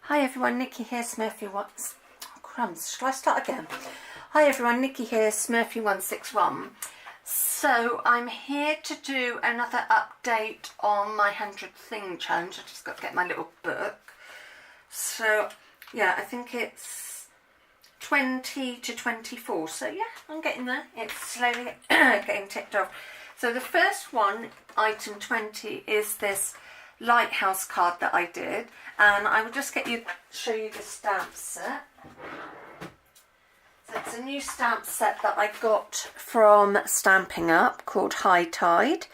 Hi everyone, Nikki here, Smurfy1... Oh, crumbs, shall I start again? Hi everyone, Nikki here, Smurfy161. So I'm here to do another update on my 100 thing challenge. I just got to get my little book. So yeah, I think it's 20 to 24. So yeah, I'm getting there. It's slowly getting ticked off. So the first one, item 20, is this lighthouse card that I did, and I will just show you the stamp set. So it's a new stamp set that I got from Stamping Up called High Tide.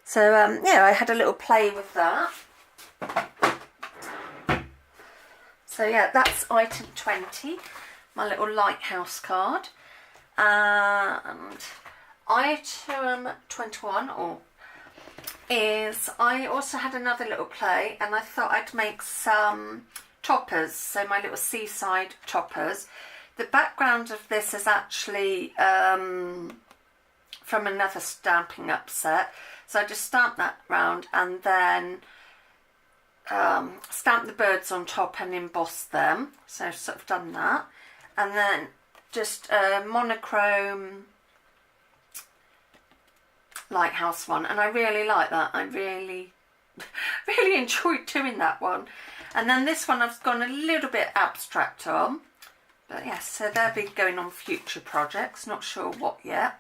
So yeah, I had a little play with that. So yeah, that's item 20, my little lighthouse card. And item 21, is I also had another little play, and I thought I'd make some toppers, so my little seaside toppers. The background of this is actually from another Stamping Up set, so I just stamped that round and then stamped the birds on top and embossed them, so I've sort of done that, and then just a monochrome lighthouse one, and I really like that. I really enjoyed doing that one. And then this one I've gone a little bit abstract on, but yes, so they'll be going on future projects, not sure what yet.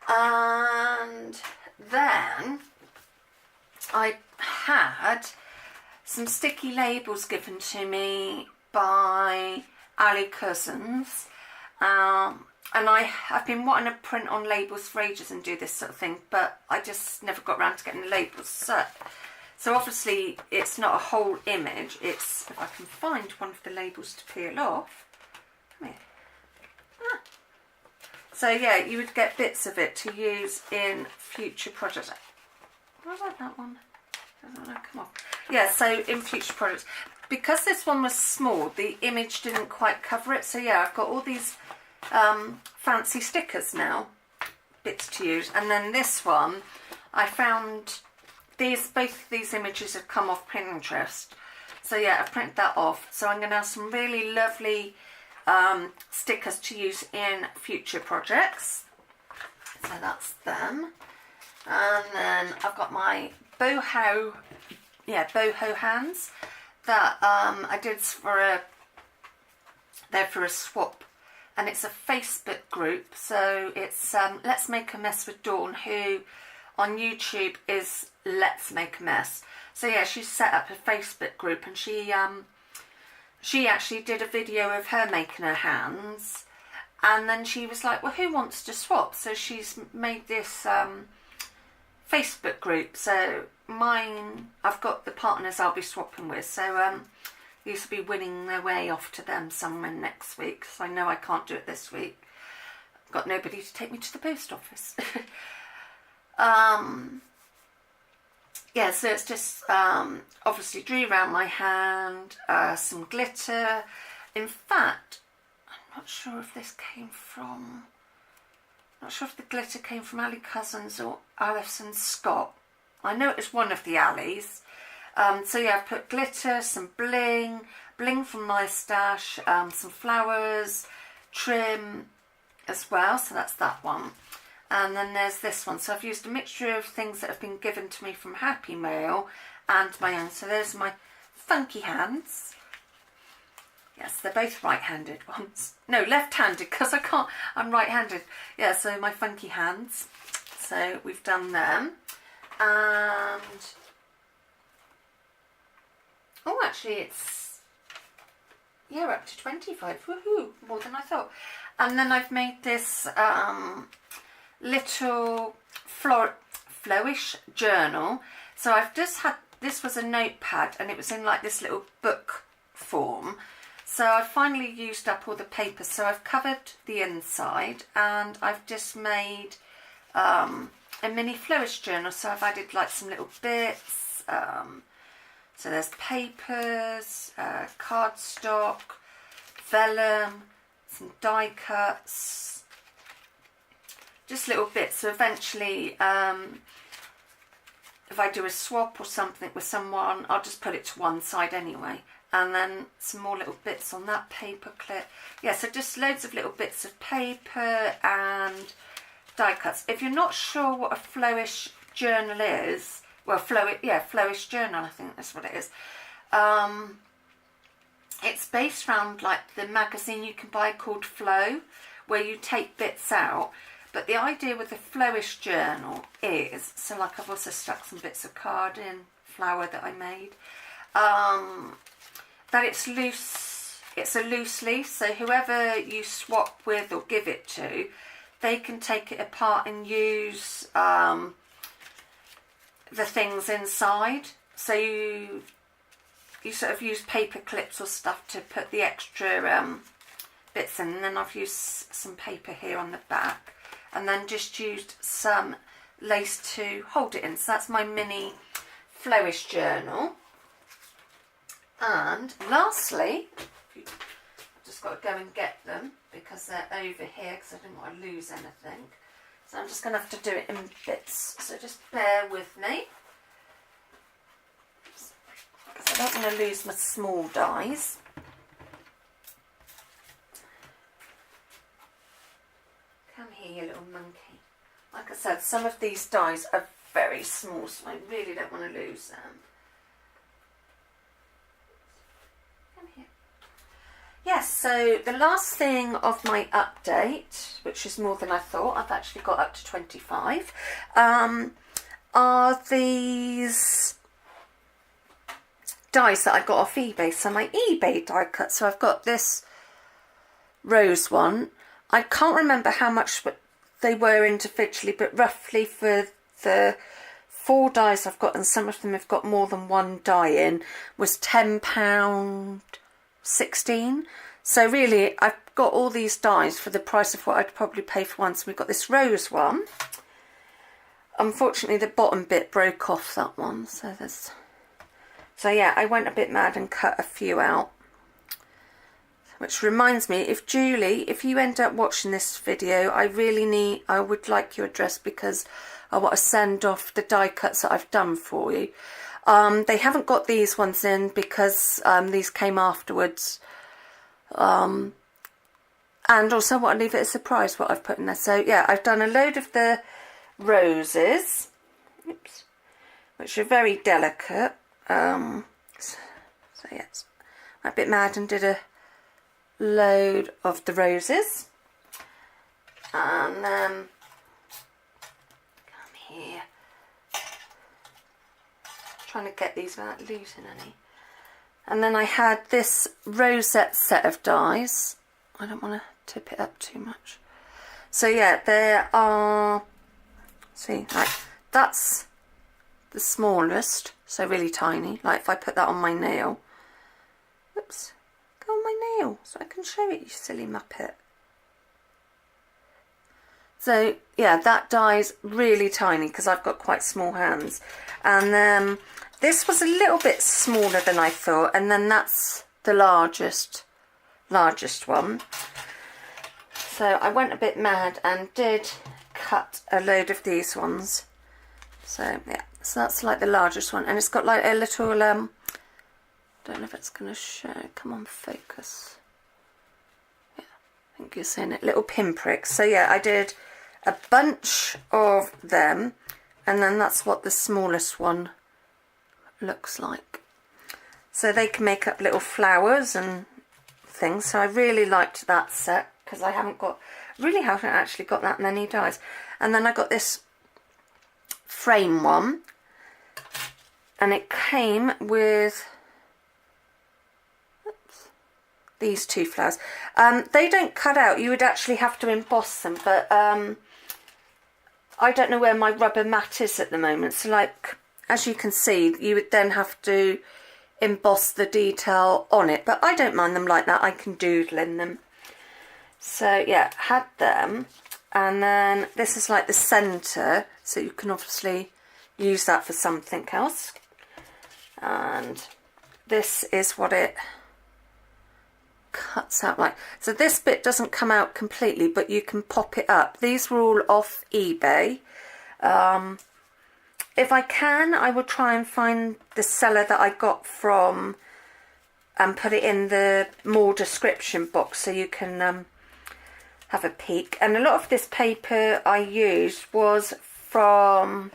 And then I had some sticky labels given to me by Ali Cousins, and I've been wanting to print on labels for ages and do this sort of thing, but I just never got around to getting the labels set. So obviously it's not a whole image, it's, if I can find one of the labels to peel off. Come here. Ah. So yeah, you would get bits of it to use in future projects. I like that one. Doesn't want to come off. Yeah, so in future projects. Because this one was small, the image didn't quite cover it. So yeah, I've got all these fancy stickers now, bits to use. And then this one, I found both of these images had come off Pinterest. So yeah, I've printed that off. So I'm going to have some really lovely stickers to use in future projects. So that's them. And then I've got my boho hands that I did they're for a swap, and it's a Facebook group. So it's Let's Make a Mess with Dawn, who on YouTube is Let's Make a Mess. So yeah, she set up a Facebook group, and she actually did a video of her making her hands, and then she was like, well, who wants to swap? So she's made this Facebook group. So mine, I've got the partners I'll be swapping with, so these will be winning their way off to them somewhere next week, so I know I can't do it this week. I've got nobody to take me to the post office. Yeah, so it's just obviously drew around my hand, some glitter. In fact, I'm not sure if this came from, not sure if the glitter came from Ali Cousins or Alison Scott. I know it was one of the Allies. So yeah, I've put glitter, some bling from my stash, some flowers, trim as well, so that's that one. And then there's this one. So I've used a mixture of things that have been given to me from Happy Mail and my own. So there's my funky hands. Yes, they're both right-handed ones. No, left-handed, because I'm right-handed. Yeah, so my funky hands. So we've done them. And oh, actually it's, yeah, up to 25. Woohoo, more than I thought. And then I've made this little flowish journal. So I've just had, this was a notepad, and it was in like this little book form. So I've finally used up all the paper, so I've covered the inside, and I've just made a mini flowish journal. So I've added like some little bits. So there's papers, cardstock, vellum, some die cuts, just little bits. So eventually, if I do a swap or something with someone, I'll just put it to one side anyway. and then some more little bits on that paper clip. Yeah, so just loads of little bits of paper and die cuts. If you're not sure what a flowish journal is, well, flowish journal, I think that's what it is. It's based around like the magazine you can buy called Flow, where you take bits out. But the idea with the flowish journal is, so like I've also stuck some bits of card in, flower that I made, that it's loose, it's a loose leaf, so whoever you swap with or give it to, they can take it apart and use the things inside. So you sort of use paper clips or stuff to put the extra bits in, and then I've used some paper here on the back, and then just used some lace to hold it in. So that's my mini flowish journal. And lastly, I've just got to go and get them because they're over here because I didn't want to lose anything. So I'm just going to have to do it in bits. So just bear with me, because I don't want to lose my small dies. Come here, you little monkey. Like I said, some of these dies are very small, so I really don't want to lose them. Come here. Yes, so the last thing of my update, which is more than I thought, I've actually got up to 25, are these dies that I got off eBay. So my eBay die cut. So I've got this rose one. I can't remember how much they were individually, but roughly for the 4 dies I've got, and some of them have got more than one die in, was £10.16. So really, I've got all these dies for the price of what I'd probably pay for one. So we've got this rose one. Unfortunately, the bottom bit broke off, that one. So yeah, I went a bit mad and cut a few out. Which reminds me, if Julie, if you end up watching this video, I would like your address, because I want to send off the die cuts that I've done for you. They haven't got these ones in because these came afterwards. And also I want to leave it a surprise what I've put in there. So yeah, I've done a load of the roses, oops, which are very delicate. So yes, I'm a bit mad and did a load of the roses. And come here, trying to get these without losing any. And then I had this rosette set of dies. I don't want to tip it up too much. So yeah, there are, see, like that's the smallest, so really tiny. Like if I put that on my nail, oops, go on my nail so I can show it, you silly muppet. So yeah, that die's really tiny because I've got quite small hands. And then this was a little bit smaller than I thought, and then that's the largest one. So I went a bit mad and did cut a load of these ones. So yeah, so that's like the largest one, and it's got like a little don't know if it's gonna show, come on, focus. Yeah, I think you're seeing it, little pinpricks. So yeah, I did a bunch of them, and then that's what the smallest one looks like. So they can make up little flowers and things. So I really liked that set because I haven't actually got that many dies. And then I got this frame one, and it came with these 2 flowers. They don't cut out, you would actually have to emboss them, but I don't know where my rubber mat is at the moment. So like, as you can see, you would then have to emboss the detail on it, but I don't mind them like that. I can doodle in them. So yeah, had them, and then this is like the centre, so you can obviously use that for something else. And this is what it cuts out like. So this bit doesn't come out completely, but you can pop it up. These were all off eBay. If I can, I will try and find the seller that I got from and put it in the more description box so you can have a peek. And a lot of this paper I used was from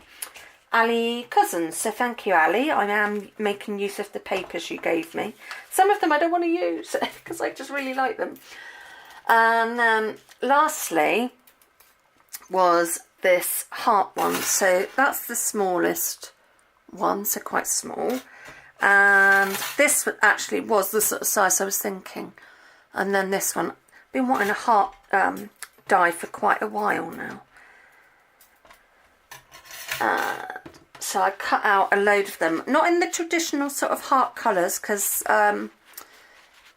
Ali Cousins, so thank you, Ali. I am making use of the papers you gave me. Some of them I don't want to use because I just really like them. And lastly was this heart one. So that's the smallest one, so quite small. And this actually was the sort of size I was thinking. And then this one, I've been wanting a heart die for quite a while now. So I cut out a load of them, not in the traditional sort of heart colours, because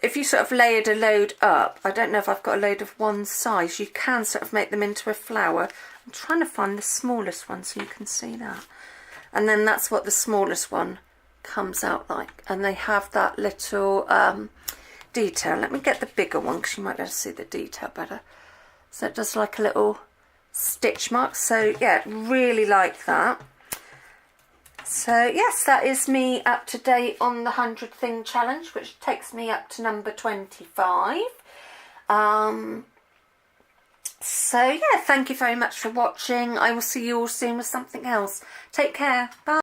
if you sort of layered a load up, I don't know if I've got a load of one size, you can sort of make them into a flower. I'm trying to find the smallest one so you can see that. And then that's what the smallest one comes out like. And they have that little detail. Let me get the bigger one because you might be able to see the detail better. So it does like a little stitch mark. So yeah, really like that. So yes, that is me up to date on the 100 thing challenge, which takes me up to number 25. So yeah, thank you very much for watching. I will see you all soon with something else. Take care. Bye.